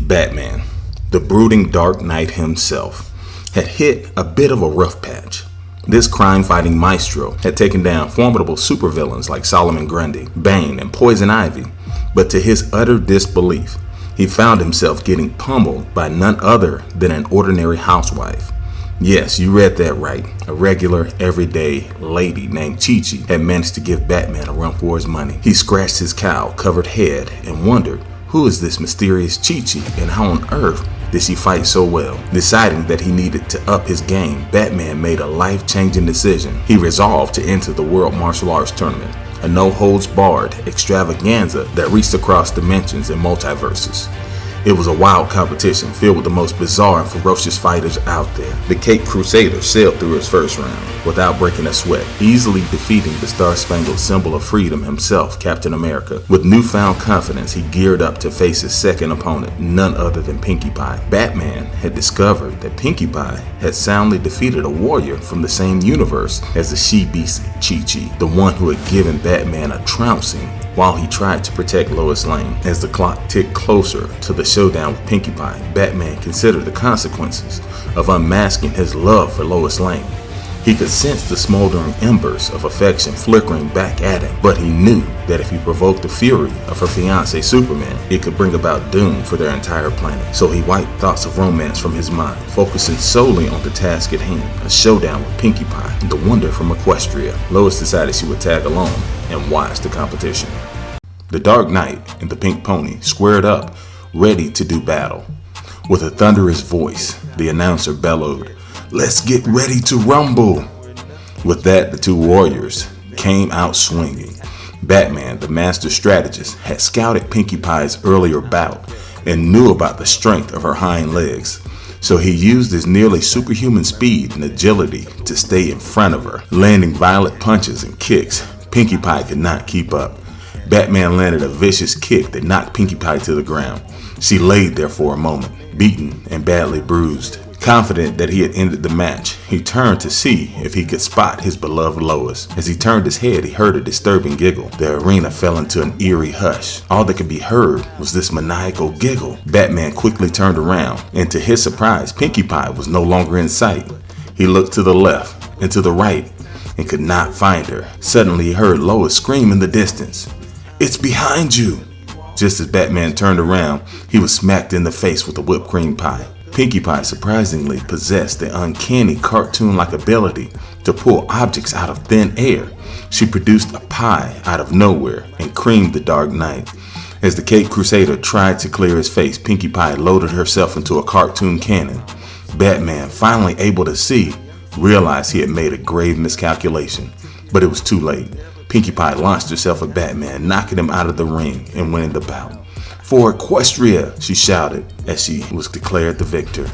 Batman, the brooding Dark Knight himself, had hit a bit of a rough patch. This crime-fighting maestro had taken down formidable supervillains like Solomon Grundy, Bane, and Poison Ivy, but to his utter disbelief, he found himself getting pummeled by none other than an ordinary housewife. Yes, you read that right. A regular, everyday lady named Chi-Chi had managed to give Batman a run for his money. He scratched his cowl-covered head and wondered, who is this mysterious Chi-Chi and how on earth did she fight so well? Deciding that he needed to up his game, Batman made a life-changing decision. He resolved to enter the World Martial Arts Tournament, a no-holds-barred extravaganza that reached across dimensions and multiverses. It was a wild competition filled with the most bizarre and ferocious fighters out there. The Caped Crusader sailed through his first round without breaking a sweat, easily defeating the star-spangled symbol of freedom himself, Captain America. With newfound confidence, he geared up to face his second opponent, none other than Pinkie Pie. Batman had discovered that Pinkie Pie had soundly defeated a warrior from the same universe as the she-beast Chi-Chi, the one who had given Batman a trouncing while he tried to protect Lois Lane. As the clock ticked closer to the showdown with Pinkie Pie, Batman considered the consequences of unmasking his love for Lois Lane. He could sense the smoldering embers of affection flickering back at him, but he knew that if he provoked the fury of her fiancé Superman, it could bring about doom for their entire planet. So he wiped thoughts of romance from his mind, focusing solely on the task at hand, a showdown with Pinkie Pie, the wonder from Equestria. Lois decided she would tag along and watch the competition. The Dark Knight and the Pink Pony squared up, ready to do battle. With a thunderous voice, the announcer bellowed, "Let's get ready to rumble." With that, the two warriors came out swinging. Batman, the master strategist, had scouted Pinkie Pie's earlier bout and knew about the strength of her hind legs. So he used his nearly superhuman speed and agility to stay in front of her, landing violent punches and kicks. Pinkie Pie could not keep up. Batman landed a vicious kick that knocked Pinkie Pie to the ground. She laid there for a moment, beaten and badly bruised. Confident that he had ended the match, he turned to see if he could spot his beloved Lois. As he turned his head, he heard a disturbing giggle. The arena fell into an eerie hush. All that could be heard was this maniacal giggle. Batman quickly turned around, and to his surprise, Pinkie Pie was no longer in sight. He looked to the left and to the right and could not find her. Suddenly, he heard Lois scream in the distance, "It's behind you!" Just as Batman turned around, he was smacked in the face with a whipped cream pie. Pinkie Pie surprisingly possessed the uncanny cartoon-like ability to pull objects out of thin air. She produced a pie out of nowhere and creamed the Dark Knight. As the Caped Crusader tried to clear his face, Pinkie Pie loaded herself into a cartoon cannon. Batman, finally able to see, realized he had made a grave miscalculation, but it was too late. Pinkie Pie launched herself at Batman, knocking him out of the ring and winning the bout. "For Equestria," she shouted as she was declared the victor.